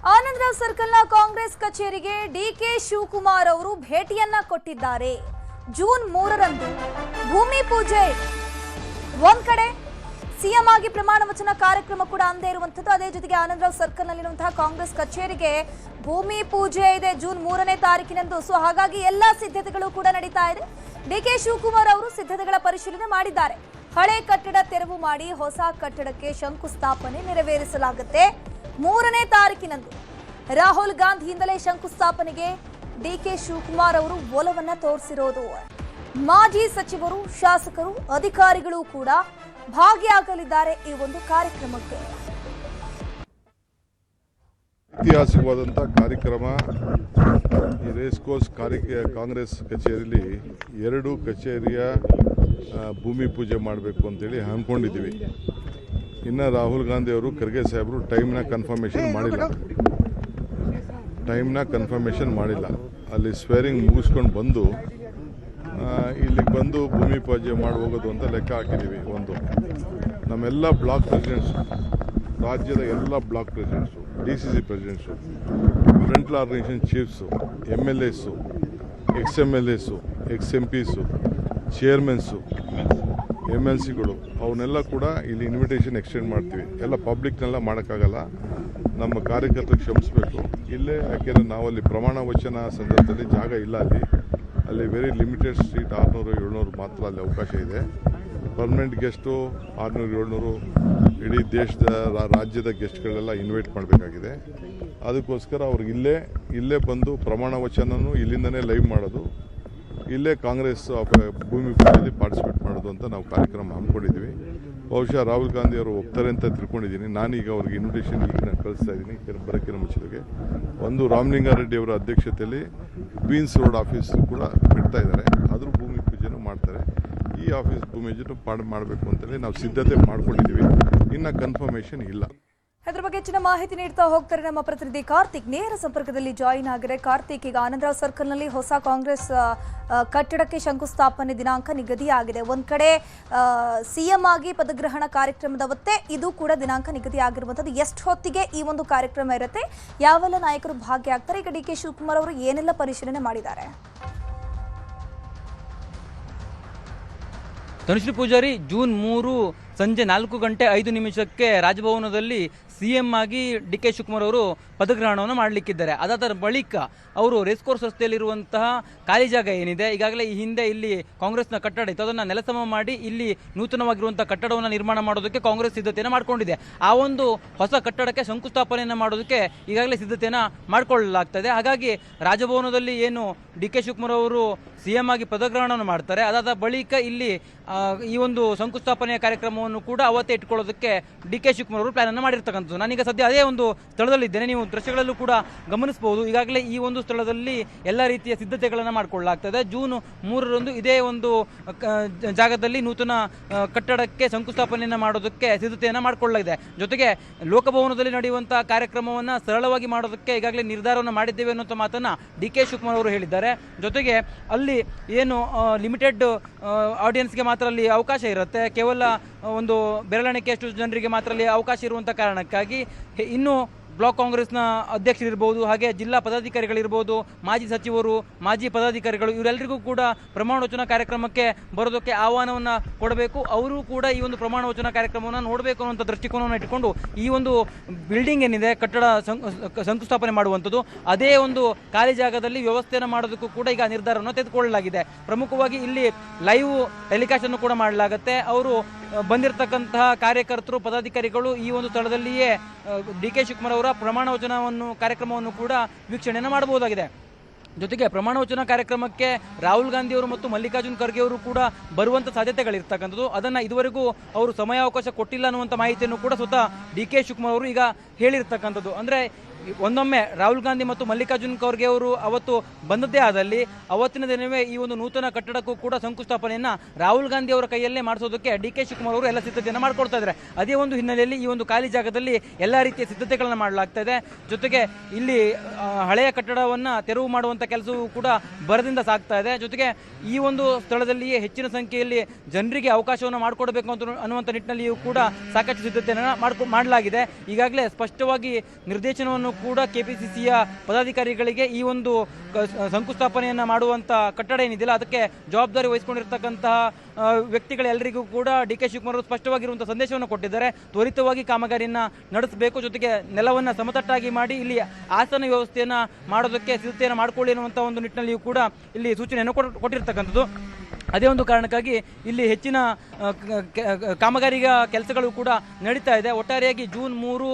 ಆನಂದರಾವ್ ಸರ್ಕಲ್ನ ಕಾಂಗ್ರೆಸ್ ಕಚೇರಿಗೆ ಡಿಕೆ ಶಿವಕುಮಾರ್ ಅವರು ಭೇಟಿಯನ್ನ ಕೊಟ್ಟಿದ್ದಾರೆ. ಜೂನ್ 3ರಂದು ಭೂಮಿ ಪೂಜೆ ಒಂದ್ ಕಡೆ, ಸಿಎಂ ಆಗಿ ಪ್ರಮಾಣ ವಚನ ಕಾರ್ಯಕ್ರಮ ಕೂಡ ಅಂದೇ ಇರುವಂತದ್ದು. ಅದೇ ಜೊತೆಗೆ ಆನಂದರಾವ್ ಸರ್ಕಲ್ ನಲ್ಲಿರುವಂತಹ ಕಾಂಗ್ರೆಸ್ ಕಚೇರಿಗೆ ಭೂಮಿ ಪೂಜೆ ಇದೆ ಜೂನ್ 3ನೇ ತಾರೀಕಿನಂದು. ಸೊ ಹಾಗಾಗಿ ಎಲ್ಲಾ ಸಿದ್ಧತೆಗಳು ಕೂಡ ನಡೀತಾ ಇದೆ. ಡಿಕೆ ಶಿವಕುಮಾರ್ ಅವರು ಸಿದ್ಧತೆಗಳ ಪರಿಶೀಲನೆ ಮಾಡಿದ್ದಾರೆ. ಹಳೆ ಕಟ್ಟಡ ತೆರವು ಮಾಡಿ ಹೊಸ ಕಟ್ಟಡಕ್ಕೆ ಶಂಕುಸ್ಥಾಪನೆ ನೆರವೇರಿಸಲಾಗುತ್ತೆ 3ನೇ ತಾರೀಕಿನಂದು. ರಾಹುಲ್ ಗಾಂಧಿಯಿಂದಲೇ ಶಂಕುಸ್ಥಾಪನೆಗೆ ಡಿಕೆ ಶಿವಕುಮಾರ್ ಅವರು ಒಲವನ್ನ ತೋರಿಸಿರೋದು. ಮಾಜಿ ಸಚಿವರು, ಶಾಸಕರು, ಅಧಿಕಾರಿಗಳು ಕೂಡ ಭಾಗಿಯಾಗಲಿದ್ದಾರೆ ಈ ಒಂದು ಕಾರ್ಯಕ್ರಮಕ್ಕೆ. ಐತಿಹಾಸಿಕವಾದಂಥ ಕಾರ್ಯಕ್ರಮ ಈ ರೇಸ್ ಕೋರ್ಸ್ ಕಾಂಗ್ರೆಸ್ ಕಚೇರಿಯಲ್ಲಿ 2 ಕಚೇರಿಯ ಭೂಮಿ ಪೂಜೆ ಮಾಡಬೇಕು ಅಂತೇಳಿ ಅಂದ್ಕೊಂಡಿದ್ದೀವಿ. ಇನ್ನು ರಾಹುಲ್ ಗಾಂಧಿ ಅವರು, ಖರ್ಗೆ ಸಾಹೇಬರು ಟೈಮ್ನ ಕನ್ಫರ್ಮೇಷನ್ ಮಾಡಿಲ್ಲ. ಅಲ್ಲಿ ಸ್ವೇರಿಂಗ್ ಮುಗಿಸ್ಕೊಂಡು ಬಂದು ಇಲ್ಲಿಗೆ ಬಂದು ಭೂಮಿ ಪೂಜೆ ಮಾಡಿ ಹೋಗೋದು ಅಂತ ಲೆಕ್ಕ ಹಾಕಿದ್ದೀವಿ. ಒಂದು ನಮ್ಮೆಲ್ಲ ಬ್ಲಾಕ್ ಪ್ರೆಸಿಡೆಂಟ್ಸು, ರಾಜ್ಯದ ಎಲ್ಲ block presidents, DCC presidents, front organisation chiefs, MLAಸು, XMLAಸು, XMPಸು, ಚೇರ್ಮನ್ಸು, MLCಗಳು ಅವನ್ನೆಲ್ಲ ಕೂಡ ಇಲ್ಲಿ ಇನ್ವಿಟೇಷನ್ ಎಕ್ಸ್ಟೆಂಡ್ ಮಾಡ್ತೀವಿ. ಎಲ್ಲ ಪಬ್ಲಿಕ್ನೆಲ್ಲ ಮಾಡೋಕ್ಕಾಗಲ್ಲ, ನಮ್ಮ ಕಾರ್ಯಕರ್ತರಿಗೆ ಕ್ಷಮಿಸಬೇಕು. ಇಲ್ಲೇ ಯಾಕೆಂದರೆ ನಾವಲ್ಲಿ ಪ್ರಮಾಣ ವಚನ ಸಂದರ್ಭದಲ್ಲಿ ಜಾಗ ಇಲ್ಲ. ಅಲ್ಲಿ ವೆರಿ ಲಿಮಿಟೆಡ್ ಸೀಟ್ 600-700 ಮಾತ್ರ ಅಲ್ಲಿ ಅವಕಾಶ ಇದೆ. ಪರ್ಮನೆಂಟ್ ಗೆಸ್ಟು 600-700 ಇಡೀ ದೇಶದ ರಾಜ್ಯದ ಗೆಸ್ಟ್ಗಳೆಲ್ಲ ಇನ್ವೈಟ್ ಮಾಡಬೇಕಾಗಿದೆ. ಅದಕ್ಕೋಸ್ಕರ ಅವ್ರಿಗೆ ಇಲ್ಲೇ ಬಂದು ಪ್ರಮಾಣ ವಚನನೂ ಇಲ್ಲಿಂದನೇ ಲೈವ್ ಮಾಡೋದು, ಇಲ್ಲೇ ಕಾಂಗ್ರೆಸ್ ಭೂಮಿ ಪೂಜೆಯಲ್ಲಿ ಪಾರ್ಟಿಸಿಪೇಟ್ ಮಾಡೋದು ಅಂತ ನಾವು ಕಾರ್ಯಕ್ರಮ ಹಮ್ಮಿಕೊಂಡಿದ್ದೀವಿ. ಬಹುಶಃ ರಾಹುಲ್ ಗಾಂಧಿ ಅವರು ಹೋಗ್ತಾರೆ ಅಂತ ತಿಳ್ಕೊಂಡಿದ್ದೀನಿ. ನಾನೀಗ ಅವ್ರಿಗೆ ಇನ್ವಿಟೇಷನ್ ನಾನು ಕಳಿಸ್ತಾ ಇದ್ದೀನಿ. ಬರೋಕ್ಕಿಂತ ಮುಂಚಿಗೆ ಒಂದು ರಾಮಲಿಂಗಾರೆಡ್ಡಿ ಅವರ ಅಧ್ಯಕ್ಷತೆಯಲ್ಲಿ ಕ್ವೀನ್ಸ್ ರೋಡ್ ಆಫೀಸ್ ಕೂಡ ಬಿಡ್ತಾ ಇದ್ದಾರೆ, ಅದ್ರ ಭೂಮಿ ಪೂಜೆನೂ ಮಾಡ್ತಾರೆ. ಈ ಆಫೀಸ್ ಭೂಮಿ ಪೂಜೆ ಮಾಡಬೇಕು ಅಂತೇಳಿ ನಾವು ಸಿದ್ಧತೆ ಮಾಡ್ಕೊಂಡಿದ್ದೀವಿ. ಇನ್ನು ಕನ್ಫರ್ಮೇಷನ್ ಇಲ್ಲ. ಇದರ ಬಗ್ಗೆ ಹೆಚ್ಚಿನ ಮಾಹಿತಿ ನೀಡ್ತಾ ಹೋಗ್ತಾರೆ ನಮ್ಮ ಪ್ರತಿನಿಧಿ ಕಾರ್ತಿಕ್. ನೇರ ಸಂಪರ್ಕದಲ್ಲಿ ಜಾಯಿನ್ ಆಗಿದ್ದಾರೆ. ಕಾರ್ತಿಕ್, ಈಗ ಆನಂದರಾವ್ ಸರ್ಕಲ್ನಲ್ಲಿ ಹೊಸ ಕಾಂಗ್ರೆಸ್ ಕಟ್ಟಡಕ್ಕೆ ಶಂಕುಸ್ಥಾಪನೆ ದಿನಾಂಕ ನಿಗದಿಯಾಗಿದೆ. ಒಂದ್ ಕಡೆ ಸಿಎಂ ಆಗಿ ಪದಗ್ರಹಣ ಕಾರ್ಯಕ್ರಮದವತ್ತೇ ಇದು ಕೂಡ ದಿನಾಂಕ ನಿಗದಿಯಾಗಿರುವಂಥದ್ದು. ಎಷ್ಟು ಹೊತ್ತಿಗೆ ಈ ಒಂದು ಕಾರ್ಯಕ್ರಮ ಇರುತ್ತೆ, ಯಾವೆಲ್ಲ ನಾಯಕರು ಭಾಗಿಯಾಗ್ತಾರೆ? ಈಗ ಡಿಕೆ ಶಿವಕುಮಾರ್ ಅವರು ಏನೆಲ್ಲ ಪರಿಶೀಲನೆ ಮಾಡಿದ್ದಾರೆ? ತನುಶ್ರೀ ಪೂಜಾರಿ, ಜೂನ್ 3 ಸಂಜೆ 4:05 ರಾಜಭವನದಲ್ಲಿ CM ಆಗಿ ಡಿಕೆ ಶಿವಕುಮಾರ್ ಅವರು ಪದಗ್ರಹಣವನ್ನು ಮಾಡಲಿಕ್ಕಿದ್ದಾರೆ. ಅದಾದ ಬಳಿಕ ಅವರು ರೇಸ್ ಕೋರ್ಸ್ ರಸ್ತೆಯಲ್ಲಿರುವಂತಹ ಖಾಲಿ ಜಾಗ ಏನಿದೆ, ಈಗಾಗಲೇ ಈ ಹಿಂದೆ ಇಲ್ಲಿ ಕಾಂಗ್ರೆಸ್ನ ಕಟ್ಟಡ ಇತ್ತು, ಅದನ್ನು ನೆಲಸಮ ಮಾಡಿ ಇಲ್ಲಿ ನೂತನವಾಗಿರುವಂಥ ಕಟ್ಟಡವನ್ನು ನಿರ್ಮಾಣ ಮಾಡೋದಕ್ಕೆ ಕಾಂಗ್ರೆಸ್ ಸಿದ್ಧತೆಯನ್ನು ಮಾಡಿಕೊಂಡಿದೆ. ಆ ಒಂದು ಹೊಸ ಕಟ್ಟಡಕ್ಕೆ ಶಂಕುಸ್ಥಾಪನೆಯನ್ನು ಮಾಡೋದಕ್ಕೆ ಈಗಾಗಲೇ ಸಿದ್ಧತೆಯನ್ನು ಮಾಡಿಕೊಳ್ಳಲಾಗ್ತದೆ. ಹಾಗಾಗಿ ರಾಜಭವನದಲ್ಲಿ ಏನು ಡಿಕೆ ಶಿವಕುಮಾರ್ ಅವರು CM ಆಗಿ ಪದಗ್ರಹಣವನ್ನು ಮಾಡ್ತಾರೆ, ಅದಾದ ಬಳಿಕ ಇಲ್ಲಿ ಈ ಒಂದು ಶಂಕುಸ್ಥಾಪನೆಯ ಕಾರ್ಯಕ್ರಮವನ್ನು ಕೂಡ ಅವತ್ತೇ ಇಟ್ಕೊಳ್ಳೋದಕ್ಕೆ ಡಿಕೆ ಶಿವಕುಮಾರ್ ಅವರು ಪ್ಲಾನ್ ಅನ್ನು ಮಾಡಿರ್ತಕ್ಕಂಥದ್ದು. ನಾನೀಗ ಸದ್ಯ ಅದೇ ಒಂದು ಸ್ಥಳದಲ್ಲಿದ್ದೇನೆ. ನೀವು ದೃಶ್ಯಗಳಲ್ಲೂ ಕೂಡ ಗಮನಿಸಬಹುದು. ಈಗಾಗಲೇ ಈ ಒಂದು ಸ್ಥಳದಲ್ಲಿ ಎಲ್ಲ ರೀತಿಯ ಸಿದ್ಧತೆಗಳನ್ನು ಮಾಡಿಕೊಳ್ಳಲಾಗ್ತದೆ. ಜೂನ್ 3ರಂದು ಇದೇ ಒಂದು ಜಾಗದಲ್ಲಿ ನೂತನ ಕಟ್ಟಡಕ್ಕೆ ಶಂಕುಸ್ಥಾಪನೆಯನ್ನು ಮಾಡೋದಕ್ಕೆ ಸಿದ್ಧತೆಯನ್ನು ಮಾಡಿಕೊಳ್ಳಲಾಗಿದೆ. ಜೊತೆಗೆ ಲೋಕಭವನದಲ್ಲಿ ನಡೆಯುವಂತಹ ಕಾರ್ಯಕ್ರಮವನ್ನು ಸರಳವಾಗಿ ಮಾಡೋದಕ್ಕೆ ಈಗಾಗಲೇ ನಿರ್ಧಾರವನ್ನು ಮಾಡಿದ್ದೇವೆ ಅನ್ನುವಂಥ ಮಾತನ್ನು ಡಿಕೆ ಶಿವಕುಮಾರ್ ಅವರು ಹೇಳಿದ್ದಾರೆ. ಜೊತೆಗೆ ಅಲ್ಲಿ ಏನು ಲಿಮಿಟೆಡ್ ಆಡಿಯನ್ಸ್ಗೆ ಮಾತ್ರ ಅಲ್ಲಿ ಅವಕಾಶ ಇರುತ್ತೆ, ಕೇವಲ ಒಂದು ಬೆರಳೆಣಿಕೆಯಷ್ಟು ಜನರಿಗೆ ಮಾತ್ರ ಅಲ್ಲಿ ಅವಕಾಶ ಇರುವಂಥ ಕಾರಣಕ್ಕಾಗಿ ಇನ್ನು ಬ್ಲಾಕ್ ಕಾಂಗ್ರೆಸ್ನ ಅಧ್ಯಕ್ಷರಿರ್ಬೋದು, ಹಾಗೆ ಜಿಲ್ಲಾ ಪದಾಧಿಕಾರಿಗಳಿರ್ಬೋದು, ಮಾಜಿ ಸಚಿವರು, ಮಾಜಿ ಪದಾಧಿಕಾರಿಗಳು ಇವರೆಲ್ಲರಿಗೂ ಕೂಡ ಪ್ರಮಾಣ ವಚನ ಕಾರ್ಯಕ್ರಮಕ್ಕೆ ಬರೋದಕ್ಕೆ ಆಹ್ವಾನವನ್ನು ಕೊಡಬೇಕು. ಅವರು ಕೂಡ ಈ ಒಂದು ಪ್ರಮಾಣ ವಚನ ಕಾರ್ಯಕ್ರಮವನ್ನು ನೋಡಬೇಕು ಅನ್ನುವಂಥ ದೃಷ್ಟಿಕೋನವನ್ನು ಇಟ್ಟುಕೊಂಡು ಈ ಒಂದು ಬಿಲ್ಡಿಂಗ್ ಏನಿದೆ, ಕಟ್ಟಡ ಶಂಕುಸ್ಥಾಪನೆ ಮಾಡುವಂಥದ್ದು, ಅದೇ ಒಂದು ಖಾಲಿ ಜಾಗದಲ್ಲಿ ವ್ಯವಸ್ಥೆಯನ್ನು ಮಾಡೋದಕ್ಕೂ ಕೂಡ ಈಗ ನಿರ್ಧಾರವನ್ನು ತೆಗೆದುಕೊಳ್ಳಲಾಗಿದೆ. ಪ್ರಮುಖವಾಗಿ ಇಲ್ಲಿ ಲೈವ್ ಟೆಲಿಕಾಸ್ಟ್ ಅನ್ನು ಕೂಡ ಮಾಡಲಾಗುತ್ತೆ. ಅವರು ಬಂದಿರತಕ್ಕಂತಹ ಕಾರ್ಯಕರ್ತರು, ಪದಾಧಿಕಾರಿಗಳು ಈ ಒಂದು ಸ್ಥಳದಲ್ಲಿಯೇ ಡಿಕೆ ಶಿವಕುಮಾರ್ ಅವರ ಪ್ರಮಾಣ ವಚನವನ್ನು ಕಾರ್ಯಕ್ರಮವನ್ನು ಕೂಡ ವೀಕ್ಷಣೆಯನ್ನು ಮಾಡಬಹುದಾಗಿದೆ. ಜೊತೆಗೆ ಪ್ರಮಾಣ ವಚನ ಕಾರ್ಯಕ್ರಮಕ್ಕೆ ರಾಹುಲ್ ಗಾಂಧಿ ಅವರು ಮತ್ತು ಮಲ್ಲಿಕಾರ್ಜುನ್ ಖರ್ಗೆ ಅವರು ಕೂಡ ಬರುವಂಥ ಸಾಧ್ಯತೆಗಳಿರ್ತಕ್ಕಂಥದ್ದು. ಅದನ್ನು ಇದುವರೆಗೂ ಅವರು ಸಮಯಾವಕಾಶ ಕೊಟ್ಟಿಲ್ಲ ಅನ್ನುವಂಥ ಮಾಹಿತಿಯನ್ನು ಕೂಡ ಸ್ವತಃ ಡಿಕೆ ಶಿವಕುಮಾರ್ ಅವರು ಈಗ ಹೇಳಿರ್ತಕ್ಕಂಥದ್ದು. ಅಂದರೆ ಒಂದೊಮ್ಮೆ ರಾಹುಲ್ ಗಾಂಧಿ ಮತ್ತು ಮಲ್ಲಿಕಾರ್ಜುನ್ ಖರ್ಗೆ ಅವರು ಅವತ್ತು ಬಂದದ್ದೇ ಆದಲ್ಲಿ ಅವತ್ತಿನ ದಿನವೇ ಈ ಒಂದು ನೂತನ ಕಟ್ಟಡಕ್ಕೂ ಕೂಡ ಶಂಕುಸ್ಥಾಪನೆಯನ್ನು ರಾಹುಲ್ ಗಾಂಧಿ ಅವರ ಕೈಯಲ್ಲೇ ಮಾಡಿಸೋದಕ್ಕೆ ಡಿಕೆ ಶಿವಕುಮಾರ್ ಅವರು ಎಲ್ಲ ಸಿದ್ಧತೆಯನ್ನು ಮಾಡಿಕೊಡ್ತಾ ಇದ್ದಾರೆ. ಅದೇ ಒಂದು ಹಿನ್ನೆಲೆಯಲ್ಲಿ ಈ ಒಂದು ಖಾಲಿ ಜಾಗದಲ್ಲಿ ಎಲ್ಲ ರೀತಿಯ ಸಿದ್ಧತೆಗಳನ್ನು ಮಾಡಲಾಗ್ತಾ ಇದೆ. ಜೊತೆಗೆ ಇಲ್ಲಿ ಹಳೆಯ ಕಟ್ಟಡವನ್ನು ತೆರವು ಮಾಡುವಂಥ ಕೆಲಸವೂ ಕೂಡ ಭರದಿಂದ ಸಾಗ್ತಾ ಇದೆ. ಜೊತೆಗೆ ಈ ಒಂದು ಸ್ಥಳದಲ್ಲಿಯೇ ಹೆಚ್ಚಿನ ಸಂಖ್ಯೆಯಲ್ಲಿ ಜನರಿಗೆ ಅವಕಾಶವನ್ನು ಮಾಡಿಕೊಡಬೇಕು ಅನ್ನುವಂಥ ನಿಟ್ಟಿನಲ್ಲಿಯೂ ಕೂಡ ಸಾಕಷ್ಟು ಸಿದ್ಧತೆಯನ್ನು ಮಾಡಲಾಗಿದೆ. ಈಗಾಗಲೇ ಸ್ಪಷ್ಟವಾಗಿ ನಿರ್ದೇಶನವನ್ನು ಎಲ್ಲವನ್ನೂ ಕೂಡ ಕೆಪಿಸಿಸಿಯ ಪದಾಧಿಕಾರಿಗಳಿಗೆ ಈ ಒಂದು ಶಂಕುಸ್ಥಾಪನೆಯನ್ನು ಮಾಡುವಂಥ ಕಟ್ಟಡ ಏನಿದೆಯಲ್ಲ ಅದಕ್ಕೆ ಜವಾಬ್ದಾರಿ ವಹಿಸಿಕೊಂಡಿರ್ತಕ್ಕಂತಹ ವ್ಯಕ್ತಿಗಳೆಲ್ಲರಿಗೂ ಕೂಡ ಡಿ ಕೆ ಶಿವಕುಮಾರ್ ಅವರು ಸ್ಪಷ್ಟವಾಗಿರುವಂಥ ಸಂದೇಶವನ್ನು ಕೊಟ್ಟಿದ್ದಾರೆ. ತ್ವರಿತವಾಗಿ ಕಾಮಗಾರಿಯನ್ನು ನಡೆಸಬೇಕು, ಜೊತೆಗೆ ನೆಲವನ್ನು ಸಮತಟ್ಟಾಗಿ ಮಾಡಿ ಇಲ್ಲಿ ಆಸನ ವ್ಯವಸ್ಥೆಯನ್ನು ಮಾಡೋದಕ್ಕೆ ಸಿದ್ಧತೆಯನ್ನು ಮಾಡಿಕೊಳ್ಳಿ ಅನ್ನುವಂಥ ಒಂದು ನಿಟ್ಟಿನಲ್ಲಿಯೂ ಕೂಡ ಇಲ್ಲಿ ಸೂಚನೆಯನ್ನು ಕೊಟ್ಟಿರ್ತಕ್ಕಂಥದ್ದು. ಅದೇ ಒಂದು ಕಾರಣಕ್ಕಾಗಿ ಇಲ್ಲಿ ಹೆಚ್ಚಿನ ಕಾಮಗಾರಿಯ ಕೆಲಸಗಳು ಕೂಡ ನಡೀತಾ ಇದೆ. ಒಟ್ಟಾರೆಯಾಗಿ ಜೂನ್ 3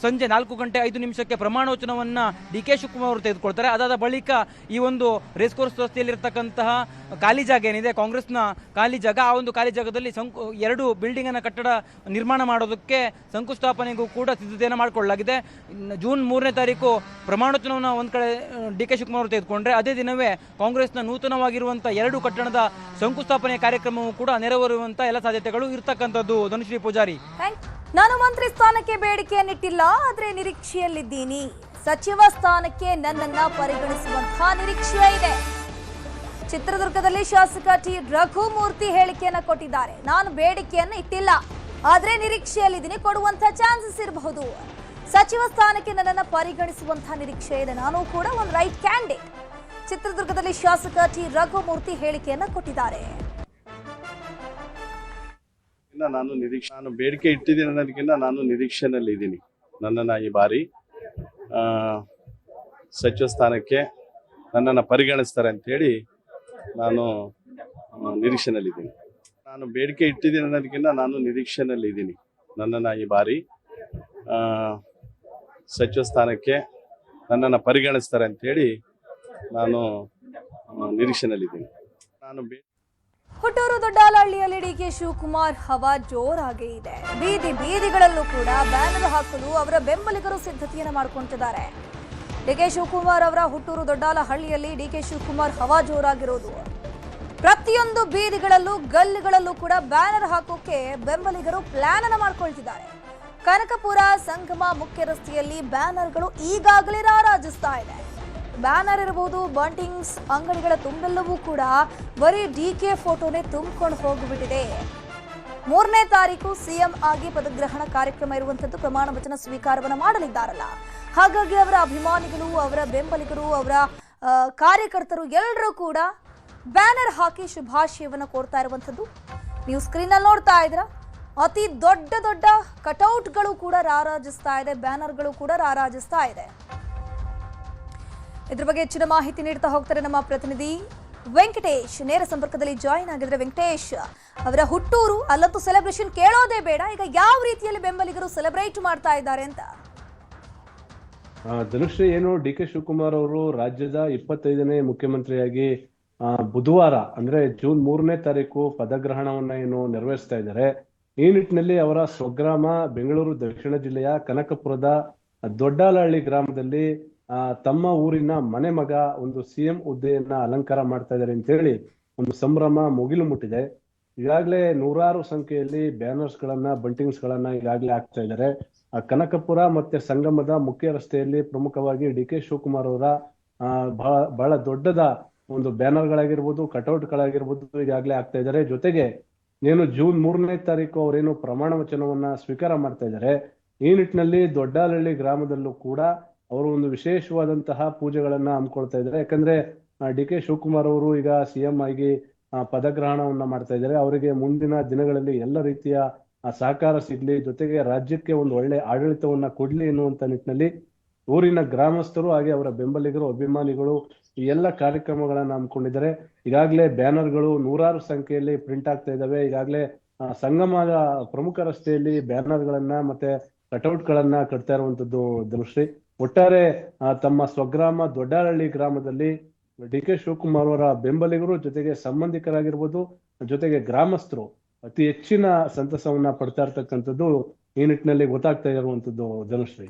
ಸಂಜೆ 4:05 ಪ್ರಮಾಣವಚನವನ್ನು ಡಿ ಕೆ ಶಿವಕುಮಾರ್ ಅವರು ತೆಗೆದುಕೊಳ್ತಾರೆ. ಅದಾದ ಬಳಿಕ ಈ ಒಂದು ರೇಸ್ ಕೋರ್ಸ್ ರಸ್ತೆಯಲ್ಲಿರ್ತಕ್ಕಂತಹ ಖಾಲಿ ಜಾಗ ಏನಿದೆ, ಕಾಂಗ್ರೆಸ್ನ ಖಾಲಿ ಜಾಗ, ಆ ಒಂದು ಖಾಲಿ ಜಾಗದಲ್ಲಿ 2 ಬಿಲ್ಡಿಂಗನ್ನು ಕಟ್ಟಡ ನಿರ್ಮಾಣ ಮಾಡೋದಕ್ಕೆ ಶಂಕುಸ್ಥಾಪನೆಗೂ ಕೂಡ ಸಿದ್ಧತೆಯನ್ನು ಮಾಡಿಕೊಳ್ಳಲಾಗಿದೆ. ಜೂನ್ 3ನೇ ತಾರೀಕು ಪ್ರಮಾಣವಚನವನ್ನು ಒಂದು ಕಡೆ ಡಿ ಕೆ ಶಿವಕುಮಾರ್ ಅವರು ತೆಗೆದುಕೊಂಡ್ರೆ, ಅದೇ ದಿನವೇ ಕಾಂಗ್ರೆಸ್ನ ನೂತನವಾಗಿರುವಂಥ 2 ಕಟ್ಟಡದ ಶಂಕುಸ್ಥಾಪನೆ ಕಾರ್ಯಕ್ರಮವು ಕೂಡ ನೆರವೇರುವಂಥ ಎಲ್ಲ ಸಾಧ್ಯತೆಗಳು ಇರತಕ್ಕಂಥದ್ದು. ಧನುಶ್ರೀ ಪೂಜಾರಿ. ನಾನು ಮಂತ್ರಿ ಸ್ಥಾನಕ್ಕೆ ಬೇಡಿಕೆಯನ್ನಿಟ್ಟಿಲ್ಲ, ಆದ್ರೆ ನಿರೀಕ್ಷೆಯಲ್ಲಿದ್ದೀನಿ. ಸಚಿವ ಸ್ಥಾನಕ್ಕೆ ನನ್ನನ್ನ ಪರಿಗಣಿಸುವಂತಹ ನಿರೀಕ್ಷೆ ಇದೆ. ಚಿತ್ರದುರ್ಗದಲ್ಲಿ ಶಾಸಕ ಟಿ ರಘುಮೂರ್ತಿ ಹೇಳಿಕೆಯನ್ನ ಕೊಟ್ಟಿದ್ದಾರೆ. ನಾನು ಬೇಡಿಕೆಯನ್ನು ಇಟ್ಟಿಲ್ಲ, ಆದ್ರೆ ನಿರೀಕ್ಷೆಯಲ್ಲಿದ್ದೀನಿ, ಕೊಡುವಂತ ಚಾನ್ಸಸ್ ಇರಬಹುದು. ಸಚಿವ ಸ್ಥಾನಕ್ಕೆ ನನ್ನನ್ನ ಪರಿಗಣಿಸುವಂತಹ ನಿರೀಕ್ಷೆ ಇದೆ, ನಾನು ಕೂಡ ಒಂದು ರೈಟ್ ಕ್ಯಾಂಡಿಡೇಟ್. ಚಿತ್ರದುರ್ಗದಲ್ಲಿ ಶಾಸಕ ಟಿ ರಘುಮೂರ್ತಿ ಹೇಳಿಕೆಯನ್ನ ಕೊಟ್ಟಿದ್ದಾರೆ. ನಾನು ಬೇಡಿಕೆ ಇಟ್ಟಿದ್ದೀನಿ ಅನ್ನೋದಕ್ಕಿಂತ ನಾನು ನಿರೀಕ್ಷೆನಲ್ಲಿ ಇದ್ದೀನಿ. ನನ್ನನ್ನು ಈ ಬಾರಿ ಸಚಿವ ಸ್ಥಾನಕ್ಕೆ ನನ್ನನ್ನು ಪರಿಗಣಿಸ್ತಾರೆ ಅಂತೇಳಿ ನಾನು ನಿರೀಕ್ಷೆನಲ್ಲಿದ್ದೀನಿ. ನಾನು ಬೇಡಿಕೆ ಇಟ್ಟಿದ್ದೀನಿ ಅನ್ನೋದಕ್ಕಿಂತ ನಾನು ನಿರೀಕ್ಷೆನಲ್ಲಿ ಇದ್ದೀನಿ. ನನ್ನನ್ನು ಈ ಬಾರಿ ಸಚಿವ ಸ್ಥಾನಕ್ಕೆ ನನ್ನನ್ನು ಪರಿಗಣಿಸ್ತಾರೆ ಅಂತೇಳಿ ನಾನು ನಿರೀಕ್ಷೆನಲ್ಲಿದ್ದೀನಿ. ಹುಟ್ಟೂರು ದೊಡ್ಡಾಲಹಳ್ಳಿಯಲ್ಲಿ ಡಿ ಕೆ ಶಿವಕುಮಾರ್ ಹವಾ ಜೋರಾಗಿ ಇದೆ. ಬೀದಿಗಳಲ್ಲೂ ಕೂಡ ಬ್ಯಾನರ್ ಹಾಕಲು ಅವರ ಬೆಂಬಲಿಗರು ಸಿದ್ಧತೆಯನ್ನು ಮಾಡಿಕೊಂಡಿದ್ದಾರೆ. ಡಿ ಕೆ ಶಿವಕುಮಾರ್ ಅವರ ಹುಟ್ಟೂರು ದೊಡ್ಡಾಲಹಳ್ಳಿಯಲ್ಲಿ ಡಿ ಕೆ ಶಿವಕುಮಾರ್ ಹವಾ ಜೋರಾಗಿರೋದು. ಪ್ರತಿಯೊಂದು ಬೀದಿಗಳಲ್ಲೂ ಗಲ್ಲಿಗಳಲ್ಲೂ ಕೂಡ ಬ್ಯಾನರ್ ಹಾಕೋಕೆ ಬೆಂಬಲಿಗರು ಪ್ಲಾನ್ ಅನ್ನು ಮಾಡ್ಕೊಳ್ತಿದ್ದಾರೆ. ಕನಕಪುರ ಸಂಗಮ ಮುಖ್ಯ ರಸ್ತೆಯಲ್ಲಿ ಬ್ಯಾನರ್ಗಳು ಈಗಾಗಲೇ ರಾರಾಜಿಸ್ತಾ ಇದೆ. ಬ್ಯಾನರ್ ಇರಬಹುದು, ಬಂಟಿಂಗ್ಸ್ ಅಂಗಡಿಗಳ ತುಂಬೆಲ್ಲವೂ ಕೂಡ ಬರೀ ಡಿ ಕೆ ಫೋಟೋನೇ ತುಂಬಿಕೊಂಡು ಹೋಗಿಬಿಟ್ಟಿದೆ. 3ನೇ ತಾರೀಕು ಸಿಎಂ ಆಗಿ ಪದಗ್ರಹಣ ಕಾರ್ಯಕ್ರಮ ಇರುವಂತದ್ದು, ಪ್ರಮಾಣ ವಚನ ಸ್ವೀಕಾರವನ್ನು ಮಾಡಲಿದ್ದಾರಲ್ಲ. ಹಾಗಾಗಿ ಅವರ ಅಭಿಮಾನಿಗಳು, ಅವರ ಬೆಂಬಲಿಗರು, ಅವರ ಕಾರ್ಯಕರ್ತರು ಎಲ್ಲರೂ ಕೂಡ ಬ್ಯಾನರ್ ಹಾಕಿ ಶುಭಾಶಯವನ್ನು ಕೋರ್ತಾ ಇರುವಂತದ್ದು ನೀವು ಸ್ಕ್ರೀನ್ ಅಲ್ಲಿ ನೋಡ್ತಾ ಇದ್ದೀರಾ. ಅತಿ ದೊಡ್ಡ ದೊಡ್ಡ ಕಟೌಟ್ಗಳು ಕೂಡ ರಾರಾಜಿಸ್ತಾ ಇದೆ, ಬ್ಯಾನರ್ಗಳು ಕೂಡ ರಾರಾಜಿಸ್ತಾ ಇದೆ. ಇದ್ರ ಬಗ್ಗೆ ಹೆಚ್ಚಿನ ಮಾಹಿತಿ ನೀಡ್ತಾ ಹೋಗ್ತಾರೆ ನಮ್ಮ ಪ್ರತಿನಿಧಿ ವೆಂಕಟೇಶ್. ನೇರ ಸಂಪರ್ಕದಲ್ಲಿ ಜಾಯಿನ್ ಆಗಿದ್ರೆ ವೆಂಕಟೇಶ್, ಅವರ ಹುಟ್ಟೂರು, ಅಲ್ಲಂತೂ ಸೆಲೆಬ್ರೇಷನ್ ಕೇಳೋದೇ ಬೇಡ. ಈಗ ಯಾವ ರೀತಿಯಲ್ಲಿ ಬೆಂಬಲಿಗರು ಸೆಲೆಬ್ರೇಟ್ ಮಾಡ್ತಾ ಇದ್ದಾರೆ ಅಂತ? ಧನುಶ್ರೀ, ಏನು ಡಿ ಕೆ ಶಿವಕುಮಾರ್ ಅವರು ರಾಜ್ಯದ 25ನೇ ಮುಖ್ಯಮಂತ್ರಿಯಾಗಿ ಬುಧವಾರ ಅಂದ್ರೆ ಜೂನ್ 3ನೇ ತಾರೀಕು ಪದಗ್ರಹಣವನ್ನ ಏನು ನೆರವೇರಿಸ್ತಾ ಇದ್ದಾರೆ. ಈ ನಿಟ್ಟಿನಲ್ಲಿ ಅವರ ಸ್ವಗ್ರಾಮ ಬೆಂಗಳೂರು ದಕ್ಷಿಣ ಜಿಲ್ಲೆಯ ಕನಕಪುರದ ದೊಡ್ಡಾಲಹಳ್ಳಿ ಗ್ರಾಮದಲ್ಲಿ ತಮ್ಮ ಊರಿನ ಮನೆ ಮಗ ಒಂದು ಸಿಎಂ ಹುದ್ದೆಯನ್ನ ಅಲಂಕಾರ ಮಾಡ್ತಾ ಇದ್ದಾರೆ ಅಂತ ಹೇಳಿ ಒಂದು ಸಂಭ್ರಮ ಮುಗಿಲು ಮುಟ್ಟಿದೆ. ಈಗಾಗಲೇ ನೂರಾರು ಸಂಖ್ಯೆಯಲ್ಲಿ ಬ್ಯಾನರ್ಸ್ ಗಳನ್ನ, ಬಂಟಿಂಗ್ಸ್ ಗಳನ್ನ ಈಗಾಗಲೇ ಹಾಕ್ತಾ ಇದ್ದಾರೆ. ಕನಕಪುರ ಮತ್ತೆ ಸಂಗಮದ ಮುಖ್ಯ ರಸ್ತೆಯಲ್ಲಿ ಪ್ರಮುಖವಾಗಿ ಡಿ ಕೆ ಶಿವಕುಮಾರ್ ಅವರ ಬಹಳ ದೊಡ್ಡದ ಒಂದು ಬ್ಯಾನರ್ ಗಳಾಗಿರ್ಬೋದು, ಕಟೌಟ್ ಗಳಾಗಿರ್ಬೋದು ಈಗಾಗಲೇ ಆಗ್ತಾ ಇದ್ದಾರೆ. ಜೊತೆಗೆ ಏನು ಜೂನ್ 3ನೇ ತಾರೀಕು ಅವರೇನು ಪ್ರಮಾಣ ವಚನವನ್ನ ಸ್ವೀಕಾರ ಮಾಡ್ತಾ ಇದ್ದಾರೆ. ಈ ನಿಟ್ಟಿನಲ್ಲಿ ದೊಡ್ಡಾಲಹಳ್ಳಿ ಗ್ರಾಮದಲ್ಲೂ ಕೂಡ ಅವರು ಒಂದು ವಿಶೇಷವಾದಂತಹ ಪೂಜೆಗಳನ್ನ ಹಮ್ಮಿಕೊಳ್ತಾ ಇದ್ದಾರೆ. ಯಾಕಂದ್ರೆ ಡಿ ಕೆ ಶಿವಕುಮಾರ್ ಅವರು ಈಗ ಸಿಎಂ ಆಗಿ ಪದಗ್ರಹಣವನ್ನ ಮಾಡ್ತಾ ಇದ್ದಾರೆ. ಅವರಿಗೆ ಮುಂದಿನ ದಿನಗಳಲ್ಲಿ ಎಲ್ಲ ರೀತಿಯ ಸಹಕಾರ ಸಿಗ್ಲಿ, ಜೊತೆಗೆ ರಾಜ್ಯಕ್ಕೆ ಒಂದು ಒಳ್ಳೆ ಆಡಳಿತವನ್ನ ಕೊಡ್ಲಿ ಎನ್ನುವಂತ ನಿಟ್ಟಿನಲ್ಲಿ ಊರಿನ ಗ್ರಾಮಸ್ಥರು ಹಾಗೆ ಅವರ ಬೆಂಬಲಿಗರು, ಅಭಿಮಾನಿಗಳು ಈ ಎಲ್ಲ ಕಾರ್ಯಕ್ರಮಗಳನ್ನ ಹಮ್ಮಿಕೊಂಡಿದ್ದಾರೆ. ಈಗಾಗಲೇ ಬ್ಯಾನರ್ಗಳು ನೂರಾರು ಸಂಖ್ಯೆಯಲ್ಲಿ ಪ್ರಿಂಟ್ ಆಗ್ತಾ ಇದ್ದಾವೆ. ಈಗಾಗಲೇ ಸಂಗಮದ ಪ್ರಮುಖ ರಸ್ತೆಯಲ್ಲಿ ಬ್ಯಾನರ್ ಗಳನ್ನ ಮತ್ತೆ ಕಟೌಟ್ ಗಳನ್ನ ಕಟ್ತಾ ಇರುವಂತದ್ದು ಧನುಶ್ರೀ. ಒಟ್ಟಾರೆ ತಮ್ಮ ಸ್ವಗ್ರಾಮ ದೊಡ್ಡಾಲಹಳ್ಳಿ ಗ್ರಾಮದಲ್ಲಿ ಡಿ ಕೆ ಶಿವಕುಮಾರ್ ಅವರ ಬೆಂಬಲಿಗರು, ಜೊತೆಗೆ ಸಂಬಂಧಿಕರಾಗಿರ್ಬೋದು, ಜೊತೆಗೆ ಗ್ರಾಮಸ್ಥರು ಅತಿ ಹೆಚ್ಚಿನ ಸಂತಸವನ್ನ ಪಡ್ತಾ ಇರ್ತಕ್ಕಂಥದ್ದು ಈ ನಿಟ್ಟಿನಲ್ಲಿ ಗೊತ್ತಾಗ್ತಾ ಇರುವಂತದ್ದು ಧನುಶ್ರೀ.